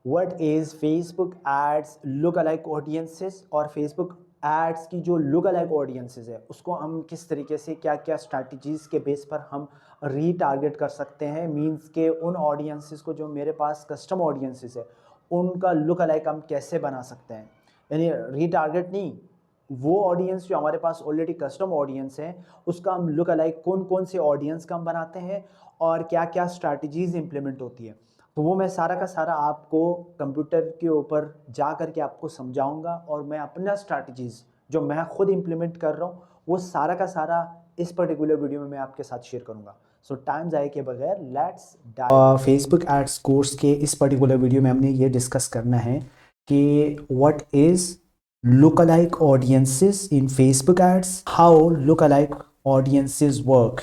What is Facebook ads look alike audiences और Facebook ads की जो लुक अलाइक ऑडियंसेस है उसको हम किस तरीके से क्या क्या स्ट्रैटेजीज़ के बेस पर हम रीटारगेट कर सकते हैं। मींस के उन ऑडियंसेस को जो मेरे पास कस्टम ऑडियंसेस है उनका लुक अलाइक हम कैसे बना सकते हैं। यानी रीटारगेट नहीं, वो ऑडियंस जो हमारे पास ऑलरेडी कस्टम ऑडियंस है उसका हम लुक अलाइक कौन कौन से ऑडियंस का हम बनाते हैं और क्या क्या स्ट्रैटेजीज इंप्लीमेंट होती है। तो वो मैं सारा का सारा आपको कंप्यूटर के ऊपर जा करके आपको समझाऊंगा और मैं अपना स्ट्रैटेजीज जो मैं खुद इंप्लीमेंट कर रहा हूँ वो सारा का सारा इस पर्टिकुलर वीडियो में मैं आपके साथ शेयर करूंगा। सो टाइम जाए के बगैर let's dive. Facebook ads course के इस पर्टिकुलर वीडियो में हमने ये डिस्कस करना है कि what is lookalike audiences in Facebook ads, how lookalike audiences work।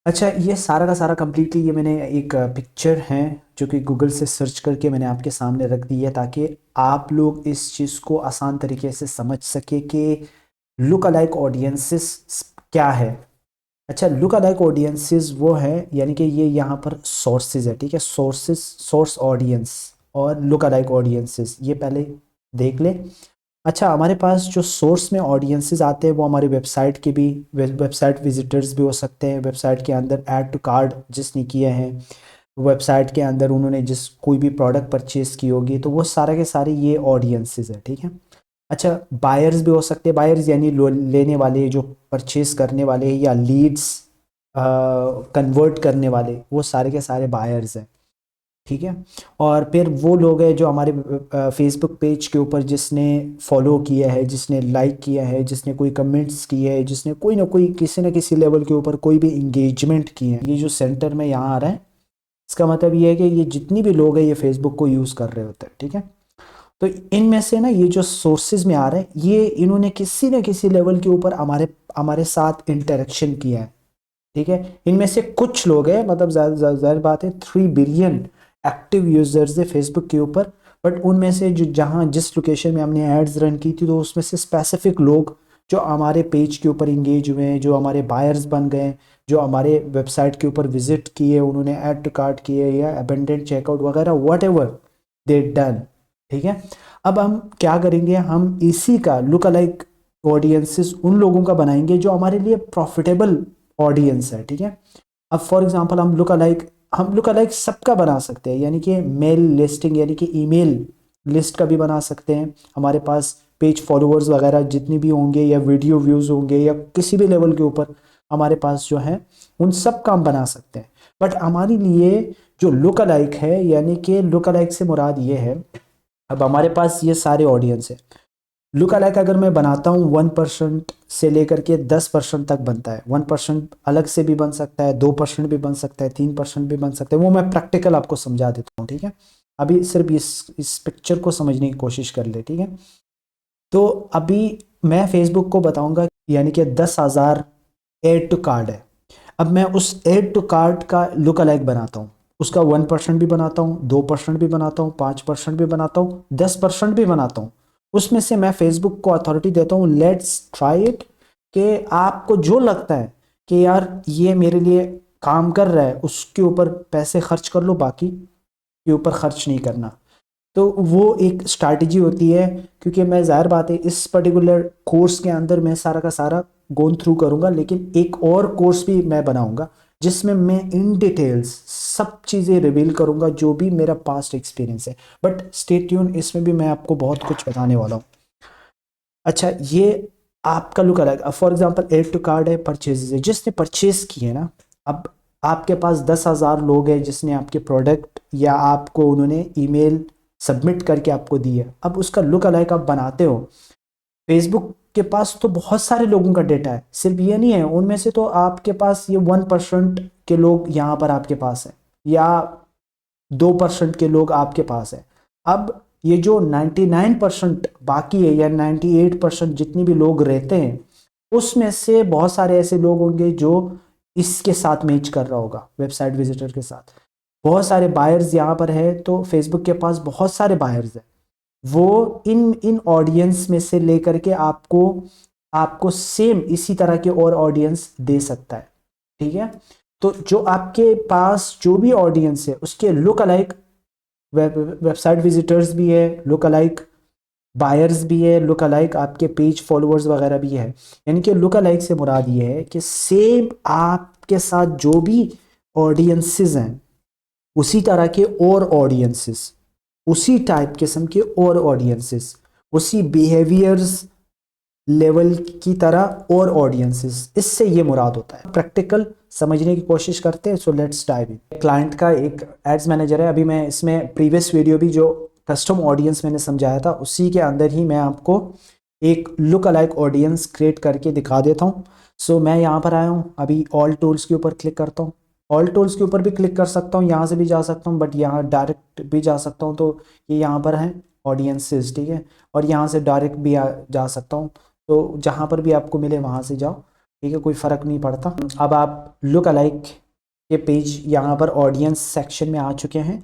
अच्छा, ये सारा का सारा कम्प्लीटली ये मैंने एक पिक्चर है जो कि गूगल से सर्च करके मैंने आपके सामने रख दी है ताकि आप लोग इस चीज़ को आसान तरीके से समझ सके कि लुक अलाइक ऑडियंसेस क्या है। अच्छा, लुक अलाइक ऑडियंसेस वो है यानी कि ये यहाँ पर सोर्सेज है, ठीक है, सोर्सेज सोर्स ऑडियंस और लुक अलाइक ऑडियंसेस ये पहले देख ले। अच्छा, हमारे पास जो सोर्स में ऑडियंसेस आते हैं वो हमारी वेबसाइट के भी वेबसाइट विजिटर्स भी हो सकते हैं। वेबसाइट के अंदर ऐड टू कार्ड जिसने किए हैं, वेबसाइट के अंदर उन्होंने जिस कोई भी प्रोडक्ट परचेज की होगी तो वो सारे के सारे ये ऑडियंसेस है, ठीक है। अच्छा, बायर्स भी हो सकते हैं, बायर्स यानी लेने वाले जो परचेज करने वाले या लीड्स कन्वर्ट करने वाले वो सारे के सारे बायर्स हैं, ठीक है। और फिर वो लोग हैं जो हमारे फेसबुक पेज के ऊपर जिसने फॉलो किया है, जिसने लाइक किया है, जिसने कोई कमेंट्स किए है, जिसने कोई ना कोई किसी न किसी लेवल के ऊपर कोई भी इंगेजमेंट किए हैं। ये जो सेंटर में यहाँ आ रहा है इसका मतलब ये है कि ये जितनी भी लोग हैं ये फेसबुक को यूज़ कर रहे होते हैं, ठीक है। तो इनमें से ना ये जो सोर्सेज में आ रहे हैं ये इन्होंने किसी न किसी लेवल के ऊपर हमारे हमारे साथ इंटरेक्शन किया है, ठीक है। इनमें से कुछ लोग हैं, मतलब जाहिर बात है 3 बिलियन एक्टिव यूजर्स है फेसबुक के ऊपर, बट उनमें से जो जहाँ जिस लोकेशन में हमने एड्स रन की थी तो उसमें से स्पेसिफिक लोग जो हमारे पेज के ऊपर इंगेज हुए हैं, जो हमारे बायर्स बन गए, जो हमारे वेबसाइट के ऊपर विजिट किए, उन्होंने ऐड टू कार्ट किए या अबेंडेंट चेकआउट वगैरह वट एवर दे डन, ठीक है। अब हम क्या करेंगे, हम इसी का लुक अलाइक ऑडियंसेस उन लोगों का बनाएंगे जो हमारे लिए प्रॉफिटेबल ऑडियंस है, ठीक है। अब फॉर एग्जांपल हम लुक अलाइक सबका बना सकते हैं, यानी कि मेल लिस्टिंग यानी कि ईमेल लिस्ट का भी बना सकते हैं। हमारे पास पेज फॉलोअर्स वगैरह जितनी भी होंगे या वीडियो व्यूज़ होंगे या किसी भी लेवल के ऊपर हमारे पास जो है उन सब का हम बना सकते हैं। बट हमारे लिए जो लुक अलाइक है, यानी कि लुक अलाइक से मुराद ये है, अब हमारे पास ये सारे ऑडियंस है। लुक अलाइक अगर मैं बनाता हूँ 1% से लेकर के 10% तक बनता है। 1% अलग से भी बन सकता है, 2% भी बन सकता है, 3% भी बन सकता है, वो मैं प्रैक्टिकल आपको समझा देता हूँ, ठीक है। अभी सिर्फ इस पिक्चर को समझने की कोशिश कर ले, ठीक है। तो अभी मैं फेसबुक को बताऊंगा यानी कि 10,000 एड टू कार्ड है। अब मैं उस एड टू कार्ड का लुक अलाइक बनाता हूँ, उसका 1% भी बनाता हूँ, 2% भी बनाता हूँ, 5% भी बनाता हूँ, 10% भी बनाता हूँ। उसमें से मैं फेसबुक को अथॉरिटी देता हूँ, लेट्स ट्राई इट, कि आपको जो लगता है कि यार ये मेरे लिए काम कर रहा है उसके ऊपर पैसे खर्च कर लो, बाकी के ऊपर खर्च नहीं करना। तो वो एक स्ट्रैटेजी होती है, क्योंकि मैं ज़ाहिर बात है इस पर्टिकुलर कोर्स के अंदर मैं सारा का सारा गोन थ्रू करूँगा, लेकिन एक और कोर्स भी मैं बनाऊँगा जिसमें मैं इन डिटेल्स सब चीज़ें रिवील करूँगा जो भी मेरा पास्ट एक्सपीरियंस है। बट स्टे ट्यून, इसमें भी मैं आपको बहुत कुछ बताने वाला हूँ। अच्छा, ये आपका लुक अलग, for example add to cart है, परचेजेज है, जिसने परचेज किए ना। अब आपके पास 10,000 लोग हैं जिसने आपके प्रोडक्ट या आपको उन्होंने ईमेल सबमिट करके आपको दी है। अब उसका लुक अलग आप बनाते हो, फेसबुक के पास तो बहुत सारे लोगों का डेटा है, सिर्फ ये नहीं है, उनमें से तो आपके पास ये 1% के लोग यहाँ पर आपके पास है या 2% के लोग आपके पास है। अब ये जो 99% बाकी है या 98% जितनी भी लोग रहते हैं उसमें से बहुत सारे ऐसे लोग होंगे जो इसके साथ मैच कर रहा होगा, वेबसाइट विजिटर के साथ। बहुत सारे बायर्स यहाँ पर है, तो फेसबुक के पास बहुत सारे बायर्स हैं, वो इन इन ऑडियंस में से लेकर के आपको आपको सेम इसी तरह के और ऑडियंस दे सकता है, ठीक है। तो जो आपके पास जो भी ऑडियंस है उसके लुक अलाइक वेबसाइट विजिटर्स भी है, लुक अलाइक बायर्स भी है, लुक अलाइक आपके पेज फॉलोअर्स वगैरह भी है। यानी कि लुक अलाइक से मुराद ये है कि सेम आपके साथ जो भी ऑडियंसेस हैं उसी तरह के और ऑडियंसेस, उसी टाइप किस्म के और ऑडियंसेस, उसी बिहेवियर्स लेवल की तरह और ऑडियंसेस, इससे ये मुराद होता है। प्रैक्टिकल समझने की कोशिश करते हैं। So let's dive in. Client का एक एड्स मैनेजर है। अभी मैं इसमें प्रीवियस वीडियो भी जो कस्टम ऑडियंस मैंने समझाया था उसी के अंदर ही मैं आपको एक लुक अलाइक ऑडियंस क्रिएट करके दिखा देता हूँ। सो मैं यहाँ पर आया हूँ, अभी ऑल टूल्स के ऊपर क्लिक करता हूँ। ऑल टूल्स के ऊपर भी क्लिक कर सकता हूँ, यहाँ से भी जा सकता हूँ, बट यहाँ डायरेक्ट भी जा सकता हूँ। तो ये यहाँ पर है ऑडियंसेस, ठीक है, और यहाँ से डायरेक्ट भी जा सकता हूँ। तो जहाँ पर भी आपको मिले वहाँ से जाओ, ठीक है, कोई फ़र्क नहीं पड़ता। अब आप लुक अलाइक के पेज यहाँ पर ऑडियंस सेक्शन में आ चुके हैं।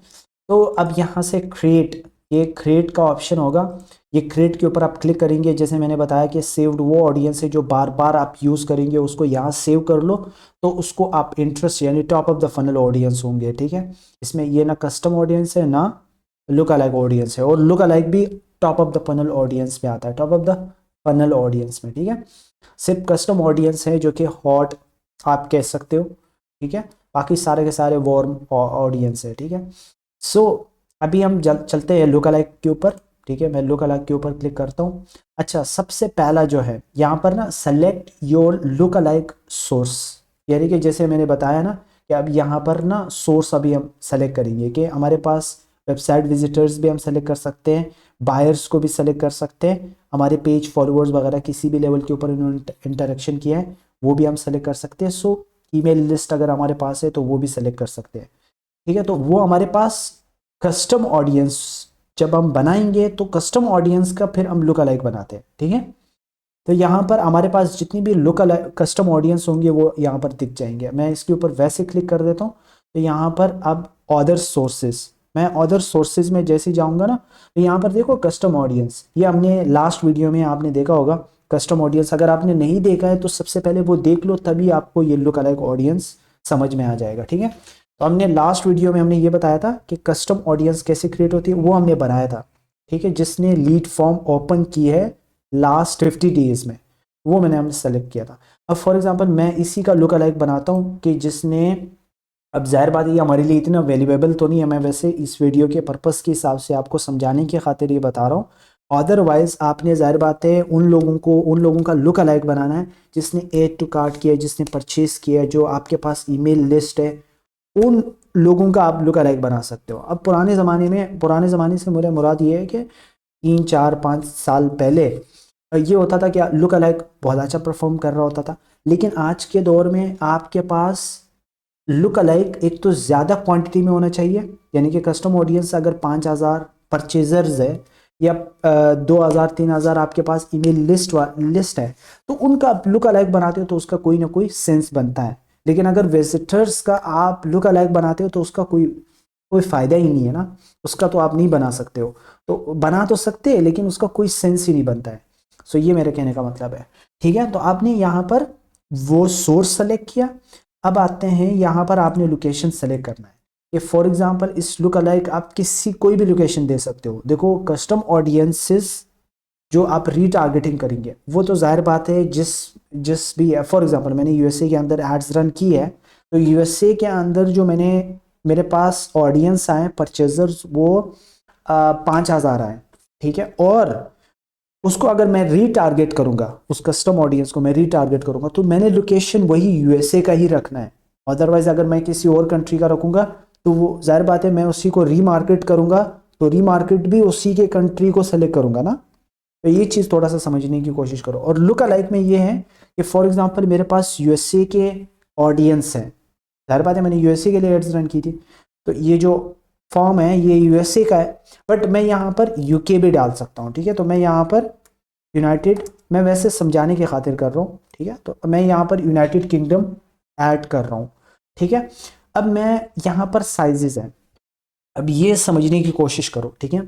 तो अब यहाँ से क्रिएट, ये क्रिएट का ऑप्शन होगा, ये क्रिएट के ऊपर आप क्लिक करेंगे। जैसे मैंने बताया कि सेव्ड वो ऑडियंस है जो बार बार आप यूज़ करेंगे, उसको यहाँ सेव कर लो तो उसको आप इंटरेस्ट यानी top of the funnel audience होंगे, ठीक है। इसमें ये ना कस्टम ऑडियंस है ना लुक अलाइक ऑडियंस है, और लुक अलाइक भी top of the funnel audience में आता है, top of the funnel audience में, ठीक है। सिर्फ कस्टम ऑडियंस है जो कि हॉट आप कह सकते हो, ठीक है, बाकी सारे के सारे वार्म ऑडियंस है, ठीक है। सो अभी हम चलते हैं लुक अलाइक के ऊपर, ठीक है। मैं लुक अलाइक के ऊपर क्लिक करता हूँ। अच्छा, सबसे पहला जो है यहाँ पर ना select your look alike source, यानी कि जैसे मैंने बताया ना कि अब यहाँ पर ना सोर्स अभी हम सेलेक्ट करेंगे कि हमारे पास वेबसाइट विजिटर्स भी हम सेलेक्ट कर सकते हैं, बायर्स को भी सेलेक्ट कर सकते हैं, हमारे पेज फॉलोअर्स वगैरह किसी भी लेवल के ऊपर इन्होंने इंटरेक्शन किया है वो भी हम सेलेक्ट कर सकते हैं। सो ईमेल लिस्ट अगर हमारे पास है तो वो भी सेलेक्ट कर सकते हैं, ठीक है। तो वो हमारे पास कस्टम ऑडियंस जब हम बनाएंगे तो कस्टम ऑडियंस का फिर हम लुक अलाइक बनाते हैं, ठीक है। तो यहाँ पर हमारे पास जितनी भी लुक अलाइक कस्टम ऑडियंस होंगे वो यहाँ पर दिख जाएंगे। मैं इसके ऊपर वैसे क्लिक कर देता हूँ। तो यहाँ पर अब अदर सोर्सेज, मैं अदर सोर्सेज में जैसे जाऊँगा ना तो यहाँ पर देखो कस्टम ऑडियंस, ये हमने लास्ट वीडियो में आपने देखा होगा कस्टम ऑडियंस। अगर आपने नहीं देखा है तो सबसे पहले वो देख लो, तभी आपको ये लुक अलाइक ऑडियंस समझ में आ जाएगा, ठीक है। तो हमने लास्ट वीडियो में हमने ये बताया था कि कस्टम ऑडियंस कैसे क्रिएट होती है, वो हमने बनाया था, ठीक है, जिसने लीड फॉर्म ओपन की है लास्ट 50 डेज में, वो हमने सेलेक्ट किया था। अब फॉर एग्जांपल मैं इसी का लुक अलाइक बनाता हूँ कि जिसने, अब जाहिर बात है ये हमारे लिए इतना वैल्यूएबल तो नहीं है, मैं वैसे इस वीडियो के पर्पस के हिसाब से आपको समझाने की खातिर ये बता रहा हूँ। अदरवाइज आपने जाहिर बात है उन लोगों का लुक अलाइक बनाना है जिसने ऐड टू कार्ट किया है, जिसने परचेज किया है, जो आपके पास ईमेल लिस्ट है, उन लोगों का आप लुक अलाइक बना सकते हो। अब पुराने ज़माने से मेरा मुराद ये है कि 3 4 5 साल पहले ये होता था कि लुक अलाइक बहुत अच्छा परफॉर्म कर रहा होता था, लेकिन आज के दौर में आपके पास लुक अलाइक एक तो ज़्यादा क्वांटिटी में होना चाहिए, यानी कि कस्टम ऑडियंस अगर 5,000 परचेजर्स है या 2,000 3,000 आपके पास ईमेल लिस्ट है तो उनका आप लुक अलाइक बनाते हो तो उसका कोई ना कोई सेंस बनता है। लेकिन अगर विजिटर्स का आप लुक अलाइक बनाते हो तो उसका कोई फ़ायदा ही नहीं है ना, उसका तो आप नहीं बना सकते हो। तो बना तो सकते हैं लेकिन उसका कोई सेंस ही नहीं बनता है। सो ये मेरे कहने का मतलब है, ठीक है। तो आपने यहाँ पर वो सोर्स सेलेक्ट किया। अब आते हैं यहाँ पर आपने लोकेशन सेलेक्ट करना है कि फॉर एग्जांपल इस लुक अलाइक आप कोई भी लोकेशन दे सकते हो। देखो कस्टम ऑडियंसेस जो आप रीटारगेटिंग करेंगे वो तो जाहिर बात है जिस भी, फॉर एग्जांपल मैंने यूएसए के अंदर एड्स रन की है तो यूएसए के अंदर जो मेरे पास ऑडियंस आए परचेजर्स वो 5,000 आए, ठीक है। और उसको अगर मैं रीटारगेट करूंगा, उस कस्टम ऑडियंस को मैं रीटारगेट करूंगा तो मैंने लोकेशन वही यूएसए का ही रखना है। अदरवाइज अगर मैं किसी और कंट्री का रखूंगा तो वो जाहिर बात है मैं उसी को रीमार्केट करूंगा तो रीमार्केट भी उसी के कंट्री को सेलेक्ट करूंगा ना। तो ये चीज़ थोड़ा सा समझने की कोशिश करो। और लुक अलाइक में ये है कि फॉर एग्जांपल मेरे पास यूएसए के ऑडियंस हैं, जाहिर बात है मैंने यूएसए के लिए एड्स रन की थी तो ये जो फॉर्म है ये यूएसए का है, बट मैं यहाँ पर यूके भी डाल सकता हूँ, ठीक है। तो मैं यहाँ पर यूनाइटेड, मैं वैसे समझाने की खातिर कर रहा हूँ, ठीक है। तो मैं यहाँ पर यूनाइटेड किंगडम ऐड कर रहा हूँ, ठीक है। अब मैं यहाँ पर साइजेस हैं, अब ये समझने की कोशिश करो, ठीक है।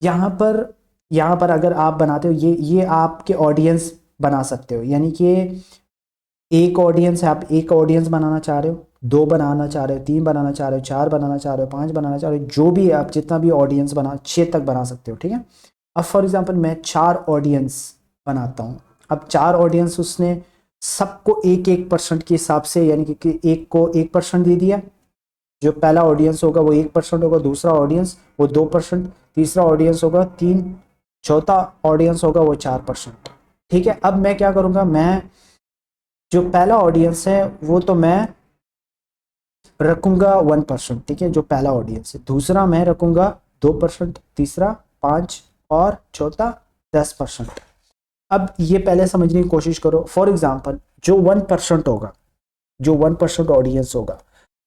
यहाँ पर अगर आप बनाते हो ये आपके ऑडियंस बना सकते हो, यानी कि एक ऑडियंस है, आप एक ऑडियंस बनाना चाह रहे हो, 2 बनाना चाह रहे हो, 3 बनाना चाह रहे हो, 4 बनाना चाह रहे हो, 5 बनाना चाह रहे हो, जो भी आप जितना भी ऑडियंस बना 6 तक बना सकते हो, ठीक है। अब फॉर एग्जांपल मैं 4 ऑडियंस बनाता हूँ। अब 4 ऑडियंस उसने सबको 1-1% के हिसाब से, यानी कि एक को 1% दे दिया। जो पहला ऑडियंस होगा वो 1% होगा, दूसरा ऑडियंस वो 2%, तीसरा ऑडियंस होगा 3, चौथा ऑडियंस होगा वो 4%, ठीक है। अब मैं क्या करूँगा, मैं जो पहला ऑडियंस है वो तो मैं रखूंगा 1%, ठीक है, जो पहला ऑडियंस है। दूसरा मैं रखूंगा 2%, तीसरा 5 और चौथा 10%। अब ये पहले समझने की कोशिश करो। फॉर एग्जाम्पल जो 1% होगा, जो 1% ऑडियंस होगा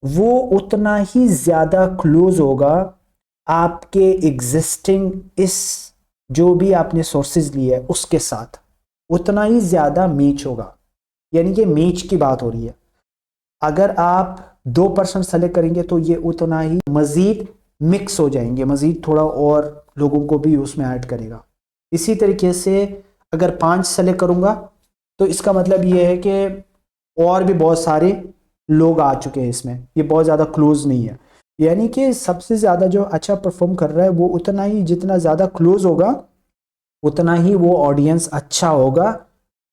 वो उतना ही ज्यादा क्लोज होगा आपके एग्जिस्टिंग इस जो भी आपने सोर्सेज लिए है उसके साथ, उतना ही ज्यादा मैच होगा। यानी कि मैच की बात हो रही है। अगर आप 2% सेलेक्ट करेंगे तो ये उतना ही मजीद मिक्स हो जाएंगे, मजीद थोड़ा और लोगों को भी उसमें ऐड करेगा। इसी तरीके से अगर 5 सेलेक्ट करूंगा तो इसका मतलब ये है कि और भी बहुत सारे लोग आ चुके हैं इसमें, ये बहुत ज़्यादा क्लोज नहीं है। यानी कि सबसे ज़्यादा जो अच्छा परफॉर्म कर रहा है वो उतना ही, जितना ज़्यादा क्लोज होगा उतना ही वो ऑडियंस अच्छा होगा,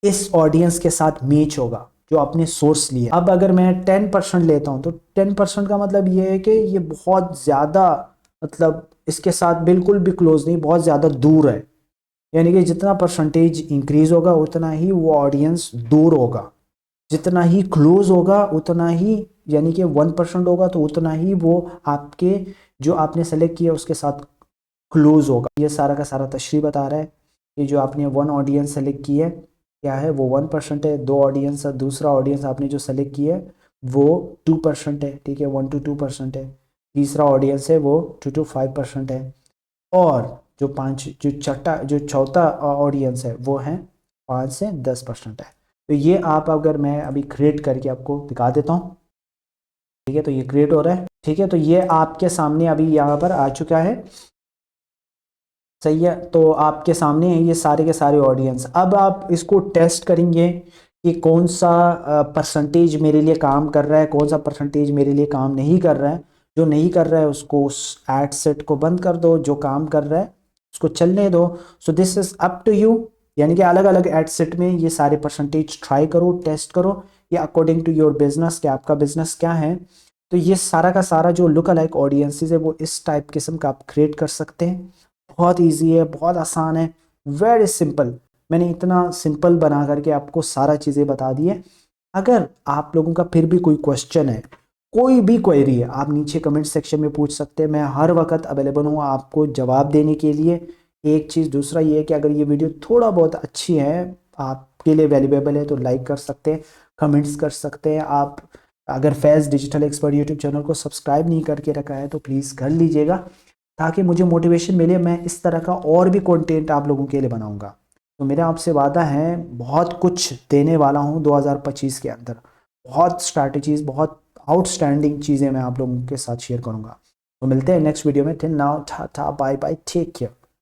इस ऑडियंस के साथ मैच होगा जो आपने सोर्स लिया। अब अगर मैं 10% लेता हूं तो 10% का मतलब ये है कि ये बहुत ज़्यादा, मतलब इसके साथ बिल्कुल भी क्लोज नहीं, बहुत ज़्यादा दूर है। यानी कि जितना परसेंटेज इंक्रीज होगा उतना ही वो ऑडियंस दूर होगा, जितना ही क्लोज होगा उतना ही, यानी कि 1% होगा तो उतना ही वो आपके जो आपने सेलेक्ट किया उसके साथ क्लोज होगा। ये सारा का सारा तशरीह बता रहा है कि जो आपने 1 ऑडियंस सेलेक्ट की है क्या है वो 1% है, 2 ऑडियंस, दूसरा ऑडियंस आपने जो सेलेक्ट किया है वो 2% है, ठीक है, 1 to 2% है। तीसरा ऑडियंस है वो 2 to 5% है। और जो चौथा ऑडियंस है वो है 5 से 10% है। तो ये आप, अगर मैं अभी क्रिएट करके आपको दिखा देता हूँ, ठीक है, तो ये क्रिएट हो रहा है, ठीक है, तो ये आपके सामने अभी यहाँ पर आ चुका है, सही है। तो आपके सामने है ये सारे के सारे ऑडियंस। अब आप इसको टेस्ट करेंगे कि कौन सा परसेंटेज मेरे लिए काम कर रहा है, कौन सा परसेंटेज मेरे लिए काम नहीं कर रहा है। जो नहीं कर रहा है उसको, उस एड सेट को बंद कर दो, जो काम कर रहा है उसको चलने दो। So this is up to you. यानी कि अलग अलग एड सेट में ये सारे परसेंटेज ट्राई करो, टेस्ट करो, ये अकॉर्डिंग टू योर बिजनेस, कि आपका बिजनेस क्या है। तो ये सारा का सारा जो लुक अलाइक ऑडियंसेस है वो इस टाइप किस्म का आप क्रिएट कर सकते हैं। बहुत इजी है, बहुत आसान है, वेरी सिंपल। मैंने इतना सिंपल बना करके आपको सारा चीज़ें बता दी है। अगर आप लोगों का फिर भी कोई क्वेश्चन है, कोई भी क्वेरी है, आप नीचे कमेंट सेक्शन में पूछ सकते हैं। मैं हर वक्त अवेलेबल हूँ आपको जवाब देने के लिए। एक चीज़ दूसरा ये है कि अगर ये वीडियो थोड़ा बहुत अच्छी है, आपके लिए वैल्यूएबल है, तो लाइक कर सकते हैं, कमेंट्स कर सकते हैं। आप अगर फैज़ डिजिटल एक्सपर्ट यूट्यूब चैनल को सब्सक्राइब नहीं करके रखा है तो प्लीज़ कर लीजिएगा, ताकि मुझे मोटिवेशन मिले, मैं इस तरह का और भी कंटेंट आप लोगों के लिए बनाऊंगा। तो मेरा आपसे वादा है, बहुत कुछ देने वाला हूं 2025 के अंदर, बहुत स्ट्रैटेजीज, बहुत आउटस्टैंडिंग चीज़ें मैं आप लोगों के साथ शेयर करूंगा। तो मिलते हैं नेक्स्ट वीडियो में। Till now, tata bye bye, take care.